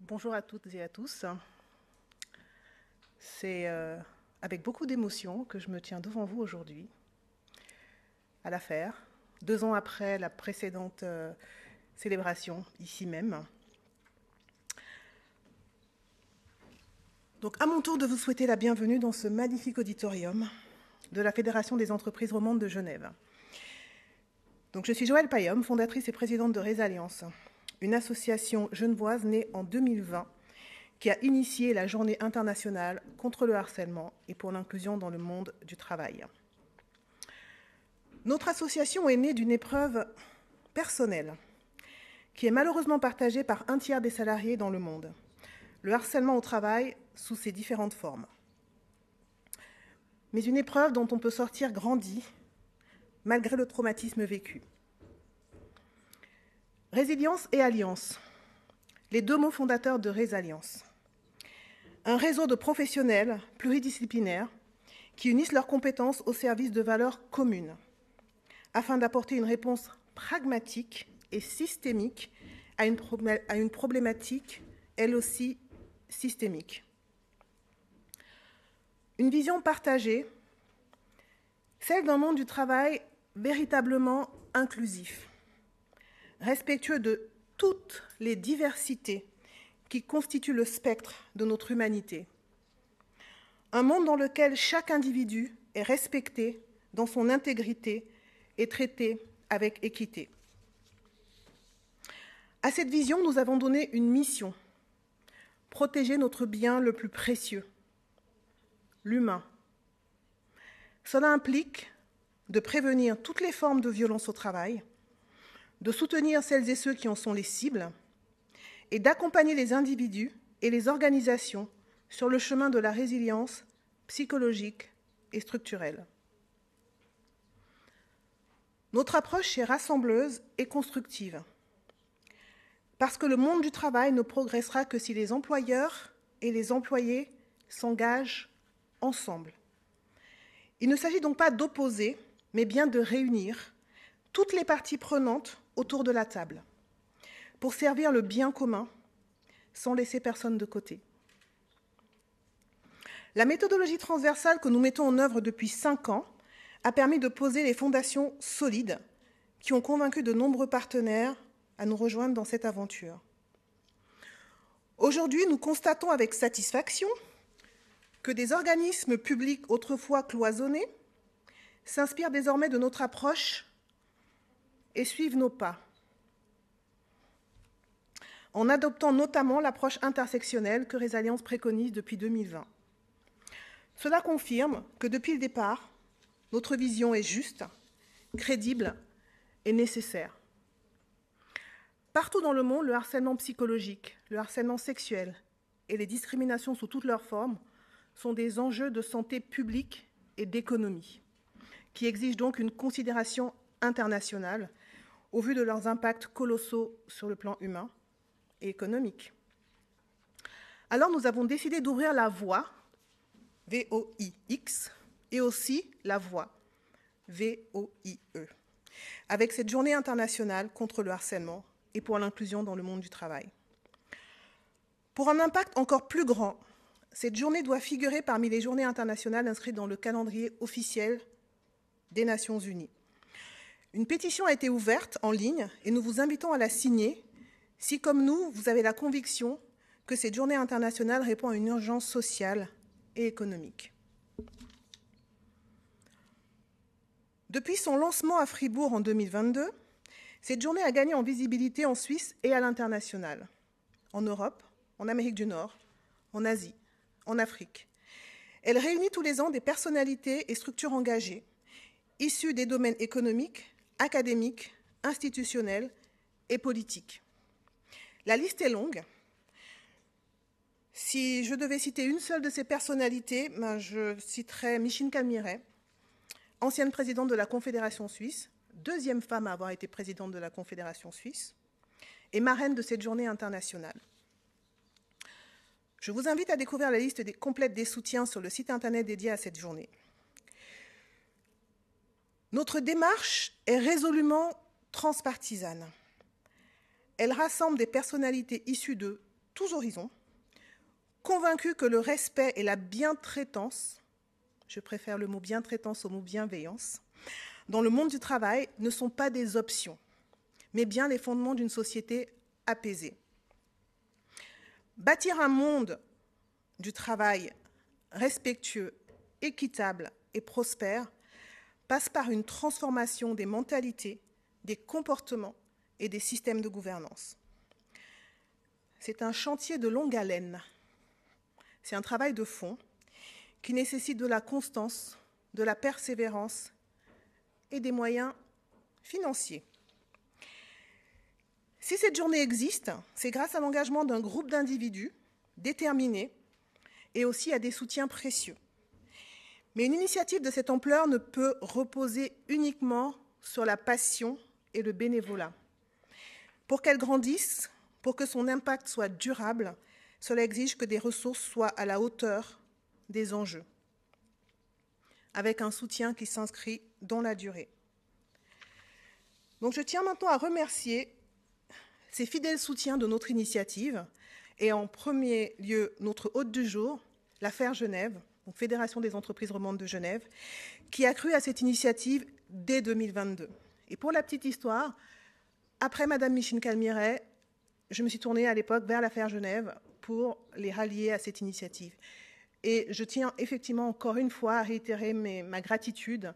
Bonjour à toutes et à tous. C'est avec beaucoup d'émotion que je me tiens devant vous aujourd'hui, à l'affaire, 2 ans après la précédente célébration, ici même. Donc, à mon tour de vous souhaiter la bienvenue dans ce magnifique auditorium de la Fédération des entreprises romandes de Genève. Donc, je suis Joëlle Payom, fondatrice et présidente de Résalliance, une association genevoise née en 2020 qui a initié la Journée internationale contre le harcèlement et pour l'inclusion dans le monde du travail. Notre association est née d'une épreuve personnelle qui est malheureusement partagée par 1/3 des salariés dans le monde. Le harcèlement au travail sous ses différentes formes. Mais une épreuve dont on peut sortir grandi malgré le traumatisme vécu. Résilience et alliance, les 2 mots fondateurs de Résalliance. Un réseau de professionnels pluridisciplinaires qui unissent leurs compétences au service de valeurs communes, afin d'apporter une réponse pragmatique et systémique à une problématique, elle aussi systémique. Une vision partagée, celle d'un monde du travail véritablement inclusif, respectueux de toutes les diversités qui constituent le spectre de notre humanité. Un monde dans lequel chaque individu est respecté dans son intégrité et traité avec équité. À cette vision, nous avons donné une mission, protéger notre bien le plus précieux, l'humain. Cela implique de prévenir toutes les formes de violence au travail, de soutenir celles et ceux qui en sont les cibles, et d'accompagner les individus et les organisations sur le chemin de la résilience psychologique et structurelle. Notre approche est rassembleuse et constructive, parce que le monde du travail ne progressera que si les employeurs et les employés s'engagent ensemble. Il ne s'agit donc pas d'opposer, mais bien de réunir toutes les parties prenantes autour de la table, pour servir le bien commun, sans laisser personne de côté. La méthodologie transversale que nous mettons en œuvre depuis 5 ans a permis de poser les fondations solides qui ont convaincu de nombreux partenaires à nous rejoindre dans cette aventure. Aujourd'hui, nous constatons avec satisfaction que des organismes publics autrefois cloisonnés s'inspirent désormais de notre approche et suivent nos pas, en adoptant notamment l'approche intersectionnelle que Résalliance préconise depuis 2020. Cela confirme que depuis le départ, notre vision est juste, crédible et nécessaire. Partout dans le monde, le harcèlement psychologique, le harcèlement sexuel et les discriminations sous toutes leurs formes sont des enjeux de santé publique et d'économie, qui exigent donc une considération internationale au vu de leurs impacts colossaux sur le plan humain et économique. Alors nous avons décidé d'ouvrir la voie, VOIX, et aussi la voie, VOIE, avec cette journée internationale contre le harcèlement et pour l'inclusion dans le monde du travail. Pour un impact encore plus grand, cette journée doit figurer parmi les journées internationales inscrites dans le calendrier officiel des Nations Unies. Une pétition a été ouverte en ligne et nous vous invitons à la signer si, comme nous, vous avez la conviction que cette journée internationale répond à une urgence sociale et économique. Depuis son lancement à Fribourg en 2022, cette journée a gagné en visibilité en Suisse et à l'international, en Europe, en Amérique du Nord, en Asie, en Afrique. Elle réunit tous les ans des personnalités et structures engagées, issues des domaines économiques, académiques, institutionnels et politiques. La liste est longue. Si je devais citer une seule de ces personnalités, je citerais Micheline Calmiret, ancienne présidente de la Confédération suisse, 2e femme à avoir été présidente de la Confédération suisse, et marraine de cette journée internationale. Je vous invite à découvrir la liste complète des soutiens sur le site internet dédié à cette journée. Notre démarche est résolument transpartisane. Elle rassemble des personnalités issues de tous horizons, convaincus que le respect et la bientraitance, je préfère le mot bientraitance au mot bienveillance, dans le monde du travail ne sont pas des options, mais bien les fondements d'une société apaisée. Bâtir un monde du travail respectueux, équitable et prospère passe par une transformation des mentalités, des comportements et des systèmes de gouvernance. C'est un chantier de longue haleine. C'est un travail de fond qui nécessite de la constance, de la persévérance et des moyens financiers. Si cette journée existe, c'est grâce à l'engagement d'un groupe d'individus déterminés et aussi à des soutiens précieux. Mais une initiative de cette ampleur ne peut reposer uniquement sur la passion et le bénévolat. Pour qu'elle grandisse, pour que son impact soit durable, cela exige que des ressources soient à la hauteur des enjeux, avec un soutien qui s'inscrit dans la durée. Donc je tiens maintenant à remercier ces fidèles soutiens de notre initiative, et en premier lieu notre hôte du jour, la FER Genève, donc Fédération des entreprises romandes de Genève, qui a cru à cette initiative dès 2022. Et pour la petite histoire, après Madame Micheline Calmiret, je me suis tournée à l'époque vers la FER Genève pour les rallier à cette initiative. Et je tiens effectivement encore une fois à réitérer ma gratitude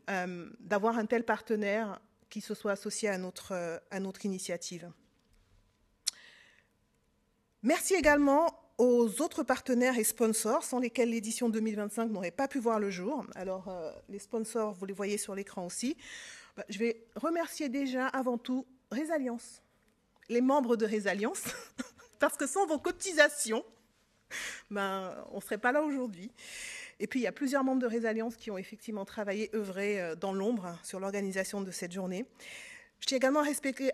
d'avoir un tel partenaire qui se soit associé à notre initiative. Merci également aux autres partenaires et sponsors sans lesquels l'édition 2025 n'aurait pas pu voir le jour. Alors, les sponsors, vous les voyez sur l'écran aussi. Je vais remercier déjà avant tout Résalliance, les membres de Résalliance, parce que sans vos cotisations, on ne serait pas là aujourd'hui. Et puis, il y a plusieurs membres de Résalliance qui ont effectivement travaillé, œuvré dans l'ombre sur l'organisation de cette journée. Je tiens également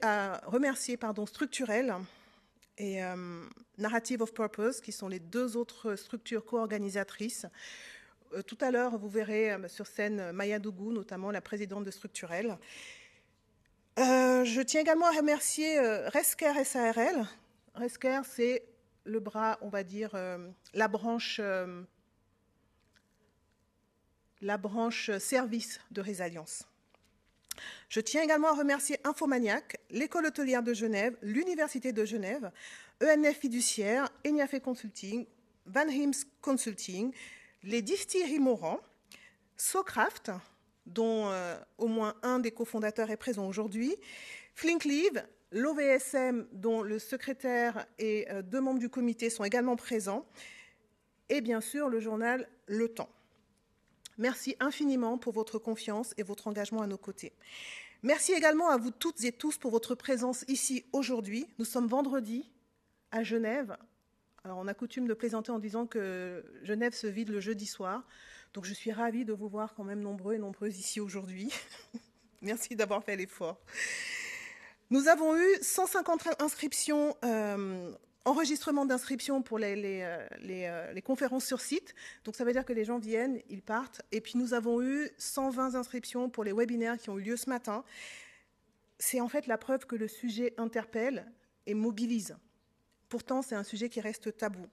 à remercier Structurel et Narrative of Purpose, qui sont les deux autres structures co-organisatrices. Tout à l'heure, vous verrez sur scène Maya Dougou, notamment la présidente de Structurel. Je tiens également à remercier Rescare SARL. Rescare, c'est le bras, on va dire, la branche service de Résalliance. Je tiens également à remercier Infomaniac, l'École hôtelière de Genève, l'Université de Genève, ENF Fiduciaire, Eniafé Consulting, Van Hims Consulting, les distilleries Morand, Socraft, dont au moins un des cofondateurs est présent aujourd'hui, Flinkleave, l'OVSM, dont le secrétaire et deux membres du comité sont également présents, et bien sûr le journal Le Temps. Merci infiniment pour votre confiance et votre engagement à nos côtés. Merci également à vous toutes et tous pour votre présence ici aujourd'hui. Nous sommes vendredi à Genève. Alors, on a coutume de plaisanter en disant que Genève se vide le jeudi soir. Donc, je suis ravie de vous voir quand même nombreux et nombreuses ici aujourd'hui. Merci d'avoir fait l'effort. Nous avons eu 150 inscriptions, enregistrement d'inscription pour les conférences sur site. Donc, ça veut dire que les gens viennent, ils partent. Et puis, nous avons eu 120 inscriptions pour les webinaires qui ont eu lieu ce matin. C'est en fait la preuve que le sujet interpelle et mobilise. Pourtant, c'est un sujet qui reste tabou.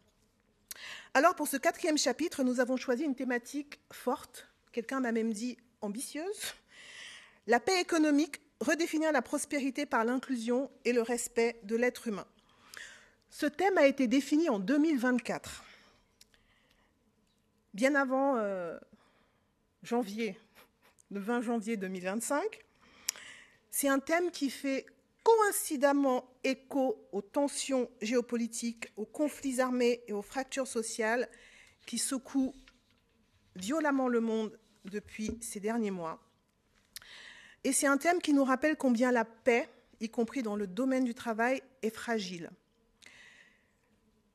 Alors, pour ce 4e chapitre, nous avons choisi une thématique forte, quelqu'un m'a même dit ambitieuse, la paix économique, redéfinir la prospérité par l'inclusion et le respect de l'être humain. Ce thème a été défini en 2024, bien avant janvier, le 20 janvier 2025. C'est un thème qui fait coïncidemment écho aux tensions géopolitiques, aux conflits armés et aux fractures sociales qui secouent violemment le monde depuis ces derniers mois. Et c'est un thème qui nous rappelle combien la paix, y compris dans le domaine du travail, est fragile.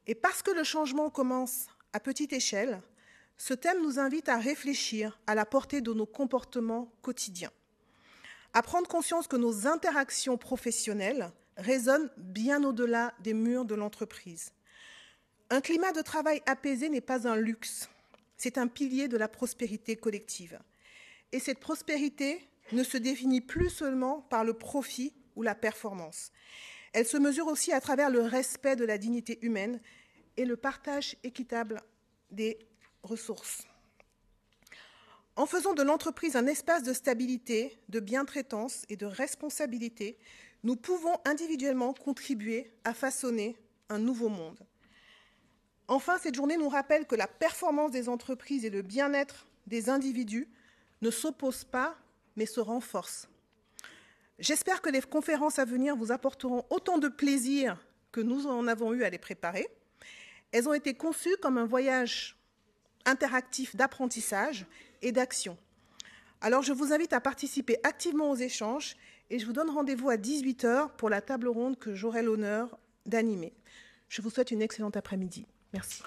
Et parce que le changement commence à petite échelle, ce thème nous invite à réfléchir à la portée de nos comportements quotidiens, à prendre conscience que nos interactions professionnelles résonnent bien au-delà des murs de l'entreprise. Un climat de travail apaisé n'est pas un luxe, c'est un pilier de la prospérité collective. Et cette prospérité ne se définit plus seulement par le profit ou la performance. Elle se mesure aussi à travers le respect de la dignité humaine et le partage équitable des ressources. En faisant de l'entreprise un espace de stabilité, de bientraitance et de responsabilité, nous pouvons individuellement contribuer à façonner un nouveau monde. Enfin, cette journée nous rappelle que la performance des entreprises et le bien-être des individus ne s'opposent pas, mais se renforcent. J'espère que les conférences à venir vous apporteront autant de plaisir que nous en avons eu à les préparer. Elles ont été conçues comme un voyage interactif d'apprentissage et d'action. Alors, je vous invite à participer activement aux échanges et je vous donne rendez-vous à 18 h pour la table ronde que j'aurai l'honneur d'animer. Je vous souhaite une excellente après-midi. Merci.